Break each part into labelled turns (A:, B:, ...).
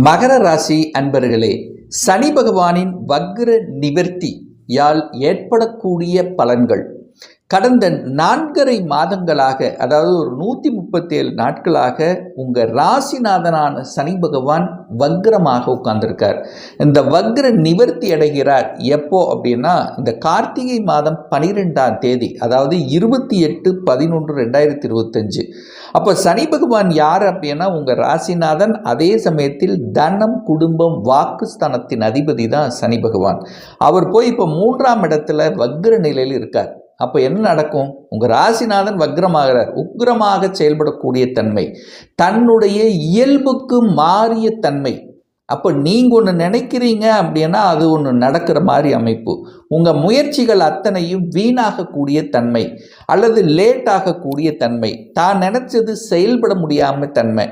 A: மகர ராசி அன்பர்களே, சனி பகவானின் வக்ர நிவர்த்தியால் ஏற்படக்கூடிய பலன்கள் கடந்த 4.5 மாதங்களாக, அதாவது ஒரு 137 நாட்களாக உங்கள் ராசிநாதனான சனி பகவான் வக்ரமாக உட்கார்ந்துருக்கார். இந்த வக்ர நிவர்த்தி அடைகிறார் எப்போ அப்படின்னா, இந்த கார்த்திகை மாதம் 12ஆம் தேதி, அதாவது 28/11/2025. அப்போ சனி பகவான் யார் அப்படின்னா உங்கள் ராசிநாதன். அதே சமயத்தில் தனம், குடும்பம், வாக்குஸ்தானத்தின் அதிபதி தான் சனி பகவான். அவர் போய் இப்போ 3ஆம் இடத்துல வக்ர நிலையில் இருக்கார். அப்போ என்ன நடக்கும்? உங்கள் ராசிநாதன் வக்ரமாகிறார். உக்ரமாக செயல்படக்கூடிய தன்மை, தன்னுடைய இயல்புக்கு மாறிய தன்மை. அப்போ நீங்கள் ஒன்று நினைக்கிறீங்க அப்படின்னா அது ஒன்று நடக்கிற மாதிரி அமைப்பு. உங்கள் முயற்சிகள் அத்தனையும் வீணாகக்கூடிய தன்மை அல்லது லேட் ஆகக்கூடிய தன்மை, தான் நினைச்சது செயல்பட முடியாமல் தன்மை,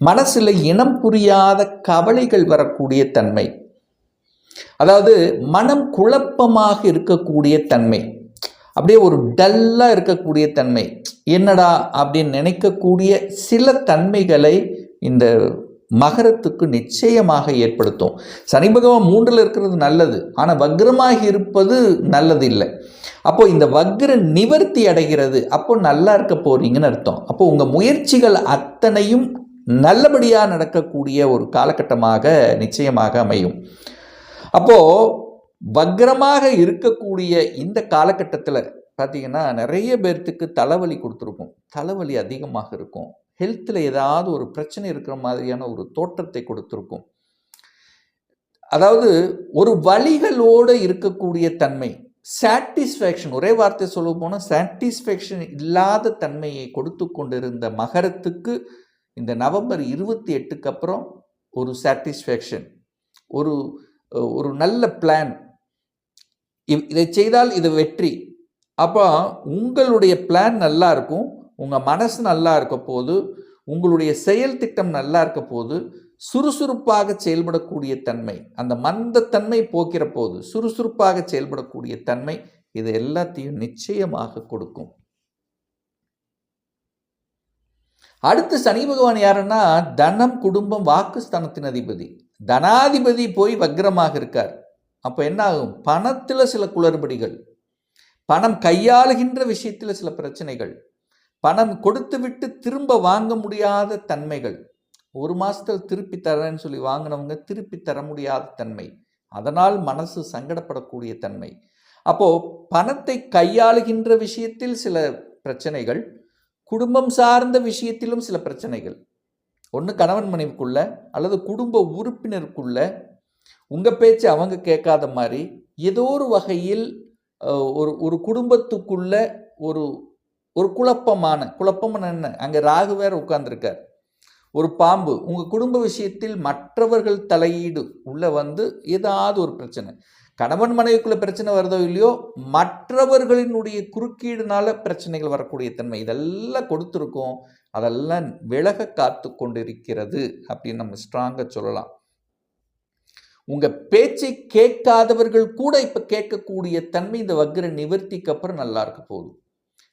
A: மனசில் இனம் புரியாத கவலைகள் வரக்கூடிய தன்மை, அதாவது மனம் குழப்பமாக இருக்கக்கூடிய தன்மை, அப்படியே ஒரு டல்லாக இருக்கக்கூடிய தன்மை, என்னடா அப்படின்னு நினைக்கக்கூடிய சில தன்மைகளை இந்த மகரத்துக்கு நிச்சயமாக ஏற்படுத்தும். சனி பகவான் 3ல் இருக்கிறது நல்லது, ஆனால் வக்ரமாக இருப்பது நல்லது இல்லை. அப்போ இந்த வக்ர நிவர்த்தி அடைகிறது, அப்போ நல்லா இருக்க போறீங்கன்னு அர்த்தம். அப்போ உங்கள் முயற்சிகள் அத்தனையும் நல்லபடியாக நடக்கக்கூடிய ஒரு காலகட்டமாக நிச்சயமாக அமையும். அப்போது வக்ரமாக இருக்கக்கூடிய இந்த காலகட்டத்தில் பார்த்தீங்கன்னா நிறைய பேர்த்துக்கு தலைவலி கொடுத்துருக்கும். தலைவலி அதிகமாக இருக்கும். ஹெல்த்தில் ஏதாவது ஒரு பிரச்சனை இருக்கிற மாதிரியான ஒரு தோற்றத்தை கொடுத்துருக்கும். அதாவது ஒரு வலிகளோடு இருக்கக்கூடிய தன்மை, சாட்டிஸ்ஃபேக்ஷன், ஒரே வார்த்தை சொல்ல போனால் சாட்டிஸ்ஃபேக்ஷன் இல்லாத தன்மையை கொடுத்து கொண்டிருந்த மகரத்துக்கு இந்த நவம்பர் 28க்கு அப்புறம் ஒரு சாட்டிஸ்ஃபேக்ஷன், ஒரு நல்ல பிளான், இதை செய்தால் இது வெற்றி. அப்போ உங்களுடைய பிளான் நல்லா இருக்கும், உங்கள் மனசு நல்லா இருக்க போது, உங்களுடைய செயல் திட்டம் நல்லா இருக்க போது, சுறுசுறுப்பாக செயல்படக்கூடிய தன்மை, அந்த மந்தத்தன்மை போக்கிற போது சுறுசுறுப்பாக செயல்படக்கூடிய தன்மை, இது எல்லாத்தையும் நிச்சயமாக கொடுக்கும். அடுத்து சனி பகவான் யாருன்னா தனம், குடும்பம், வாக்குஸ்தானத்தின் அதிபதி. தனாதிபதி போய் வக்ரமாக இருக்கார். அப்போ என்ன ஆகும்? பணத்தில் சில குளறுபடிகள், பணம் கையாளுகின்ற விஷயத்தில் சில பிரச்சனைகள், பணம் கொடுத்து விட்டு திரும்ப வாங்க முடியாத தன்மைகள், ஒரு மாதத்தில் திருப்பி தரேன்னு சொல்லி வாங்கினவங்க திருப்பி தர முடியாத தன்மை, அதனால் மனசு சங்கடப்படக்கூடிய தன்மை. அப்போது பணத்தை கையாளுகின்ற விஷயத்தில் சில பிரச்சனைகள், குடும்பம் சார்ந்த விஷயத்திலும் சில பிரச்சனைகள். ஒன்று கணவன் மனைவிக்குள்ள அல்லது குடும்ப உறுப்பினருக்குள்ள உங்கள் பேச்சு அவங்க கேட்காத மாதிரி, ஏதோ ஒரு வகையில் ஒரு குடும்பத்துக்குள்ள ஒரு குழப்பம்னு என்ன, அங்கே ராகு வேற உட்கார்ந்துருக்கார், ஒரு பாம்பு. உங்கள் குடும்ப விஷயத்தில் மற்றவர்கள் தலையீடு உள்ள ஏதாவது ஒரு பிரச்சனை, கணவன் மனைவிக்குள்ள பிரச்சனை வருதோ இல்லையோ, மற்றவர்களினுடைய குறுக்கீடுனால பிரச்சனைகள் வரக்கூடிய தன்மை, இதெல்லாம் கொடுத்துருக்கோம். அதெல்லாம் விலக காத்து கொண்டிருக்கிறது அப்படின்னு நம்ம ஸ்ட்ராங்காக சொல்லலாம். உங்கள் பேச்சை கேட்காதவர்கள் கூட இப்போ கேட்கக்கூடிய தன்மை இந்த வக்ர நிவர்த்திக்கு அப்புறம் நல்லா இருக்க போகுது.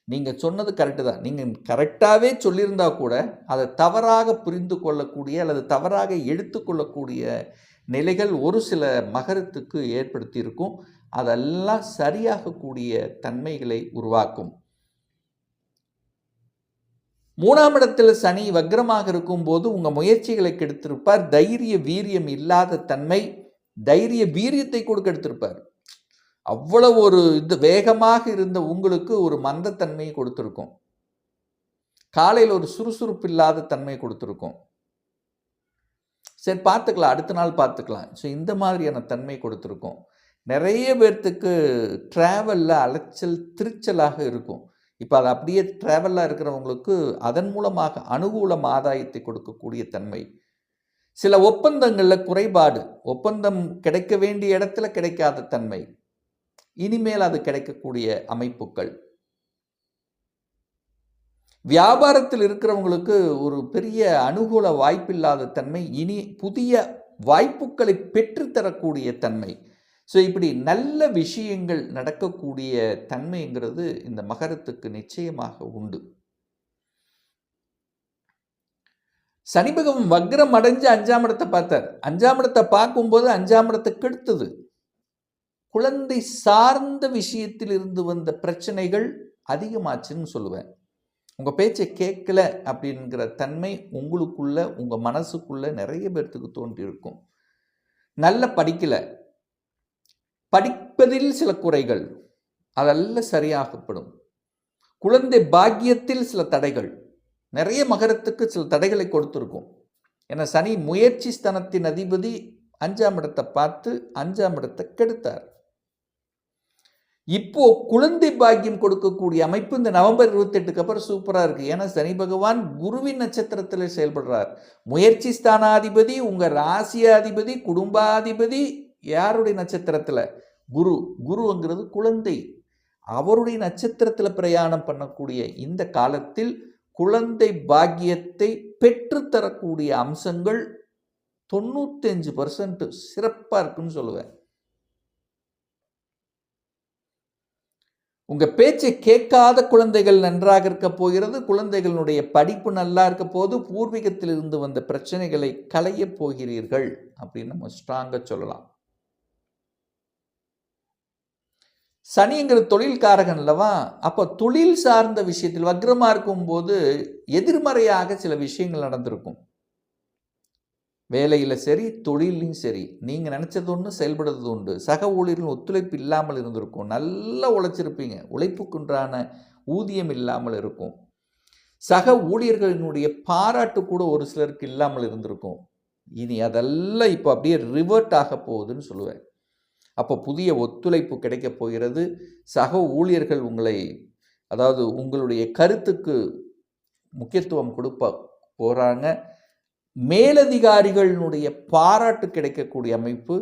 A: நீங்கள் சொன்னது கரெக்டு தான், நீங்கள் கரெக்டாகவே சொல்லியிருந்தா கூட அதை தவறாக புரிந்து கொள்ளக்கூடிய அல்லது தவறாக எடுத்துக்கொள்ளக்கூடிய நிலைகள் ஒரு சில மகரத்துக்கு ஏற்படுத்தி இருக்கும். அதெல்லாம் சரியாகக்கூடிய தன்மைகளை உருவாக்கும். 3ஆம் இடத்துல சனி வக்ரமாக இருக்கும்போது உங்கள் முயற்சிகளை கெடுத்திருப்பார். தைரிய வீரியம் இல்லாத தன்மை, தைரிய வீரியத்தை கூட கெடுத்திருப்பார். அவ்வளவு ஒரு வேகமாக இருந்த உங்களுக்கு ஒரு மந்தத்தன்மையை கொடுத்துருக்கும். காலையில் ஒரு சுறுசுறுப்பு இல்லாத தன்மை கொடுத்துருக்கும். சரி பார்த்துக்கலாம், அடுத்த நாள் பார்த்துக்கலாம். ஸோ இந்த மாதிரியான தன்மை கொடுத்துருக்கோம். நிறைய பேர்த்துக்கு ட்ராவலில் அலைச்சல் திருச்சலாக இருக்கும். இப்போ அது அப்படியே ட்ராவலாக இருக்கிறவங்களுக்கு அதன் மூலமாக அனுகூலம் ஆதாயத்தை கொடுக்கக்கூடிய தன்மை. சில ஒப்பந்தங்களில் குறைபாடு, ஒப்பந்தம் கிடைக்க வேண்டிய இடத்துல கிடைக்காத தன்மை, இனிமேல் அது கிடைக்கக்கூடிய அமைப்புகள். வியாபாரத்தில் இருக்கிறவங்களுக்கு ஒரு பெரிய அனுகூல வாய்ப்பில்லாத தன்மை, இனி புதிய வாய்ப்புகளை பெற்றுத்தரக்கூடிய தன்மை. ஸோ இப்படி நல்ல விஷயங்கள் நடக்கக்கூடிய தன்மைங்கிறது இந்த மகரத்துக்கு நிச்சயமாக உண்டு. சனி பகவான் வக்ரம் அடைஞ்சு 5ஆம் இடத்தை பார்த்தார். 5ஆம் இடத்தை பார்க்கும்போது 5ஆம் இடத்தை கெடுத்தது. குழந்தை சார்ந்த விஷயத்தில் இருந்து வந்த பிரச்சனைகள் அதிகமாச்சுன்னு சொல்லுவேன். உங்கள் பேச்சை கேட்கல அப்படிங்கிற தன்மை உங்களுக்குள்ள, உங்கள் மனசுக்குள்ள நிறைய பேர்த்துக்கு தோன்றியிருக்கும். நல்ல படிக்கல, படிப்பதில் சில குறைகள், அதெல்லாம் சரியாகப்படும். குழந்தை பாக்கியத்தில் சில தடைகள், நிறைய மகரத்துக்கு சில தடைகளை கொடுத்துருக்கும். ஏன்னா சனி முயற்சி ஸ்தானத்தின் அதிபதி 5ஆம் இடத்தை பார்த்து 5ஆம் இடத்தை கெடுத்தார். இப்போ குழந்தை பாக்கியம் கொடுக்கக்கூடிய அமைப்பு இந்த நவம்பர் 28க்கு அப்புறம் சூப்பரா இருக்கு. ஏன்னா சனி பகவான் குருவின் நட்சத்திரத்தில் செயல்படுறார். முயற்சி ஸ்தானாதிபதி, உங்க ராசியாதிபதி, குடும்பாதிபதி யாருடைய நட்சத்திரத்தில்? குரு. குருங்கிறது குழந்தை, அவருடைய நட்சத்திரத்தில் பிரயாணம் பண்ணக்கூடிய இந்த காலத்தில் குழந்தை பாக்கியத்தை பெற்றுத்தரக்கூடிய அம்சங்கள் 95% சிறப்பா இருக்குன்னு சொல்லுவேன். உங்க பேச்சை கேட்காத குழந்தைகள் நன்றாக இருக்க போகிறது. குழந்தைகளுடைய படிப்பு நல்லா இருக்க போது. பூர்வீகத்தில் இருந்து வந்த பிரச்சனைகளை களைய போகிறீர்கள் அப்படின்னு நம்ம ஸ்ட்ராங்கா சொல்லலாம். சனிங்கிற தொழில் காரகன் அல்லவா? அப்போ தொழில் சார்ந்த விஷயத்தில் வக்ரமா இருக்கும் போது எதிர்மறையாக சில விஷயங்கள் நடந்திருக்கும். வேலையில் சரி, தொழிலையும் சரி, நீங்கள் நினச்சது ஒன்று, செயல்படுறது உண்டு. சக ஊழியர்கள் ஒத்துழைப்பு இல்லாமல் இருந்திருக்கும். நல்லா உழைச்சிருப்பீங்க, உழைப்புக்குன்றான ஊதியம் இல்லாமல் இருக்கும். சக ஊழியர்களினுடைய பாராட்டு கூட ஒரு சிலருக்கு இல்லாமல் இருந்திருக்கும். இனி அதெல்லாம் இப்போ அப்படியே ரிவர்ட் ஆக போகுதுன்னு சொல்லுவேன். அப்போ புதிய ஒத்துழைப்பு கிடைக்க போகிறது. சக ஊழியர்கள் உங்களை, அதாவது உங்களுடைய கருத்துக்கு முக்கியத்துவம் கொடுப்ப போகிறாங்க. மேலதிகாரிகளினுடைய பாராட்டு கிடைக்கக்கூடிய அமைப்பு,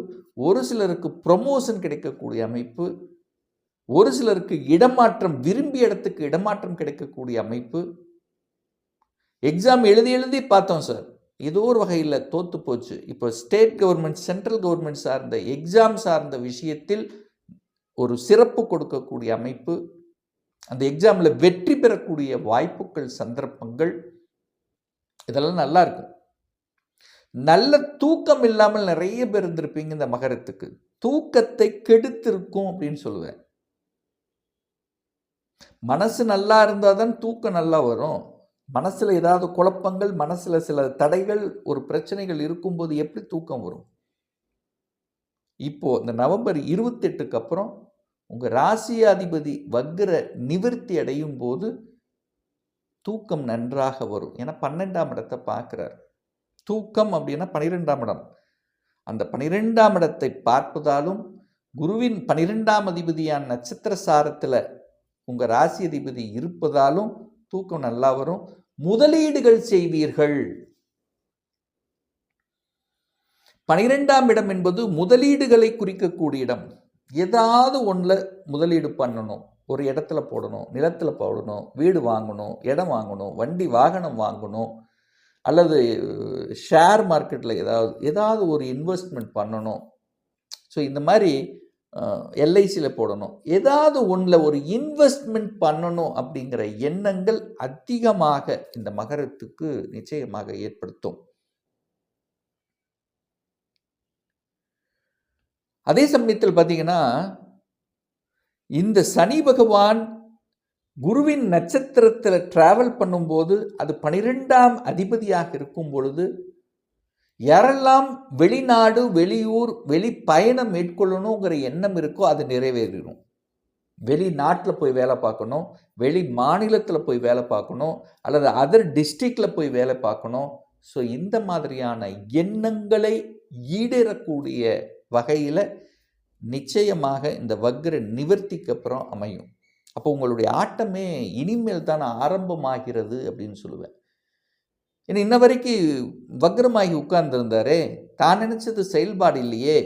A: ஒரு சிலருக்கு ப்ரமோஷன் கிடைக்கக்கூடிய அமைப்பு, ஒரு சிலருக்கு இடமாற்றம், விரும்பிய இடத்துக்கு இடமாற்றம் கிடைக்கக்கூடிய அமைப்பு. எக்ஸாம் எழுதி பார்த்தோம் சார், ஏதோ ஒரு வகையில் தோற்று போச்சு. இப்போ ஸ்டேட் கவர்மெண்ட், சென்ட்ரல் கவர்மெண்ட் சார்ந்த எக்ஸாம் சார்ந்த விஷயத்தில் ஒரு சிறப்பு கொடுக்கக்கூடிய அமைப்பு, அந்த எக்ஸாமில் வெற்றி பெறக்கூடிய வாய்ப்புகள், சந்தர்ப்பங்கள், இதெல்லாம் நல்லா இருக்கும். நல்ல தூக்கம் இல்லாமல் நிறைய பேர் இருந்திருப்பீங்க. இந்த மகரத்துக்கு தூக்கத்தை கெடுத்திருக்கும் அப்படின்னு சொல்லுவேன். மனசு நல்லா இருந்தால் தான் தூக்கம் நல்லா வரும். மனசுல ஏதாவது குழப்பங்கள், மனசுல சில தடைகள், ஒரு பிரச்சனைகள் இருக்கும்போது எப்படி தூக்கம் வரும்? இப்போ இந்த நவம்பர் 28க்கு அப்புறம் உங்க ராசியாதிபதி வக்ர நிவர்த்தி அடையும் போது தூக்கம் நன்றாக வரும். ஏன்னா 12ஆம் இடத்தை பார்க்கிறார். தூக்கம் அப்படின்னா 12ஆம் இடம். அந்த 12ஆம் இடத்தை பார்ப்பதாலும், குருவின் 12ஆம் அதிபதியான நட்சத்திர சாரத்தில் உங்க ராசி அதிபதி இருப்பதாலும் தூக்கம் நல்லா வரும். முதலீடுகள் செய்வீர்கள். 12ஆம் இடம் என்பது முதலீடுகளை குறிக்கக்கூடிய இடம். ஏதாவது ஒன்றில் முதலீடு பண்ணணும், ஒரு இடத்துல போடணும், நிலத்தில் போடணும், வீடு வாங்கணும், இடம் வாங்கணும், வண்டி வாகனம் வாங்கணும், அல்லது ஷேர் மார்க்கெட்டில் ஏதாவது ஒரு இன்வெஸ்ட்மெண்ட் பண்ணணும். ஸோ இந்த மாதிரி எல்ஐசியில் போடணும், ஏதாவது ஒன்றில் ஒரு இன்வெஸ்ட்மெண்ட் பண்ணணும் அப்படிங்கிற எண்ணங்கள் அதிகமாக இந்த மகரத்துக்கு நிச்சயமாக ஏற்படுத்தும். அதே சமயத்தில் பார்த்தீங்கன்னா, இந்த சனி பகவான் குருவின் நட்சத்திரத்தில் டிராவல் பண்ணும்போது, அது 12ஆம் அதிபதியாக இருக்கும் பொழுது, யாரெல்லாம் வெளிநாடு, வெளியூர், வெளி பயணம் மேற்கொள்ளணுங்கிற எண்ணம் இருக்கோ அது நிறைவேறிடும். வெளிநாட்டில் போய் வேலை பார்க்கணும், வெளி மாநிலத்தில் போய் வேலை பார்க்கணும், அல்லது அதர் டிஸ்ட்ரிக்டில் போய் வேலை பார்க்கணும். ஸோ இந்த மாதிரியான எண்ணங்களை ஈடேறக்கூடிய வகையில் நிச்சயமாக இந்த வக்ர நிவர்த்திக்கு அப்புறம் அமையும். அப்போ உங்களுடைய ஆட்டமே இனிமேல் தான் ஆரம்பமாகிறது அப்படின்னு சொல்லுவேன். ஏன்னா இன்ன வரைக்கும் வக்ரமாகி உட்கார்ந்துருந்தாரே, தான் நினைச்சது செயல்பாடு இல்லையே,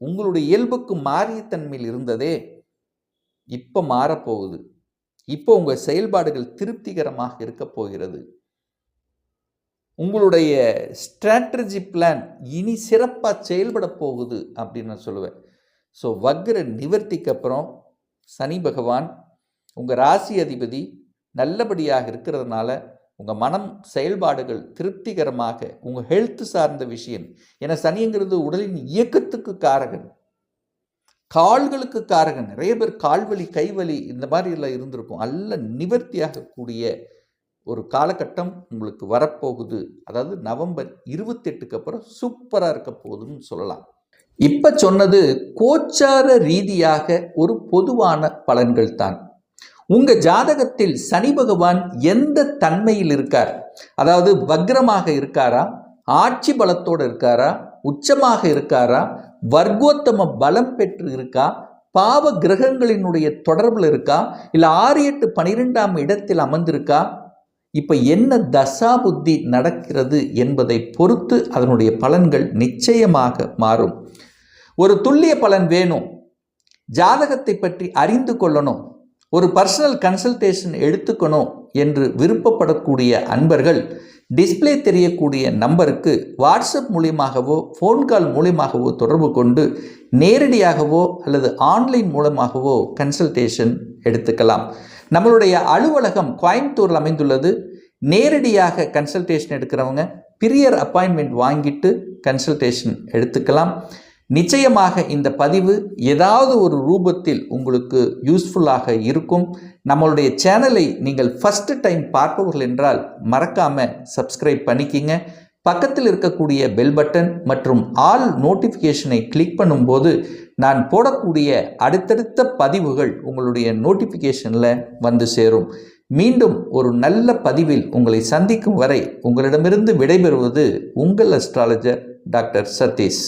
A: உங்களுடைய இயல்புக்கு மாறிய தன்மையில் இருந்ததே, இப்போ மாறப்போகுது. இப்போ உங்கள் செயல்பாடுகள் திருப்திகரமாக இருக்க போகிறது. உங்களுடைய ஸ்ட்ராட்டஜி பிளான் இனி சிறப்பாக செயல்பட போகுது அப்படின்னு நான் சொல்லுவேன். ஸோ வக்ர நிவர்த்திக்கு அப்புறம் சனி பகவான் உங்கள் ராசி அதிபதி நல்லபடியாக இருக்கிறதுனால உங்கள் மனம் செயல்பாடுகள் திருப்திகரமாக, உங்கள் ஹெல்த் சார்ந்த விஷயம். ஏன்னா சனிங்கிறது உடலின் இயக்கத்துக்கு காரகன், கால்களுக்கு காரகன். நிறைய பேர் கால்வலி கைவலி இந்த மாதிரி எல்லாம் இருந்திருக்கும். நல்ல நிவர்த்தியாகக்கூடிய ஒரு காலகட்டம் உங்களுக்கு வரப்போகுது. அதாவது நவம்பர் 28க்கு அப்புறம் சூப்பராக இருக்க போகுதுன்னு சொல்லலாம். இப்போ சொன்னது கோச்சார ரீதியாக ஒரு பொதுவான பலன்கள் தான். உங்கள் ஜாதகத்தில் சனி பகவான் எந்த தன்மையில் இருக்கார், அதாவது வக்ரமாக இருக்காரா, ஆட்சி பலத்தோடு இருக்காரா, உச்சமாக இருக்காரா, வர்க்கோத்தம பலம் பெற்று இருக்கா, பாவ கிரகங்களினுடைய தொடர்பில் இருக்கா, இல்லை 6, 8, 12ஆம் இடத்தில் அமர்ந்திருக்கா, இப்போ என்ன தசா புத்தி நடக்கிறது என்பதை பொறுத்து அதனுடைய பலன்கள் நிச்சயமாக மாறும். ஒரு துல்லிய பலன் வேணும், ஜாதகத்தை பற்றி அறிந்து கொள்ளணும், ஒரு பர்சனல் கன்சல்டேஷன் எடுத்துக்கணும் என்று விருப்பப்படக்கூடிய அன்பர்கள் டிஸ்பிளே தெரியக்கூடிய நம்பருக்கு வாட்ஸ்அப் மூலியமாகவோ ஃபோன் கால் மூலியமாகவோ தொடர்பு கொண்டு நேரடியாகவோ அல்லது ஆன்லைன் மூலமாகவோ கன்சல்டேஷன் எடுத்துக்கலாம். நம்மளுடைய அலுவலகம் கோயம்புத்தூரில் அமைந்துள்ளது. நேரடியாக கன்சல்டேஷன் எடுக்கிறவங்க பிரியர் அப்பாயின்மெண்ட் வாங்கிட்டு கன்சல்டேஷன் எடுத்துக்கலாம். நிச்சயமாக இந்த பதிவு ஏதாவது ஒரு ரூபத்தில் உங்களுக்கு யூஸ்ஃபுல்லாக இருக்கும். நம்மளுடைய சேனலை நீங்கள் ஃபஸ்ட்டு டைம் பார்ப்பவர்கள் என்றால் மறக்காமல் சப்ஸ்கிரைப் பண்ணிக்கிங்க. பக்கத்தில் இருக்கக்கூடிய பெல் பட்டன் மற்றும் ஆல் நோட்டிஃபிகேஷனை கிளிக் பண்ணும்போது நான் போடக்கூடிய அடுத்தடுத்த பதிவுகள் உங்களுடைய நோட்டிஃபிகேஷனில் வந்து சேரும். மீண்டும் ஒரு நல்ல பதிவில் உங்களை சந்திக்கும் வரை உங்களிடமிருந்து விடைபெறுவது உங்கள் அஸ்ட்ராலஜர் டாக்டர் சதீஷ்.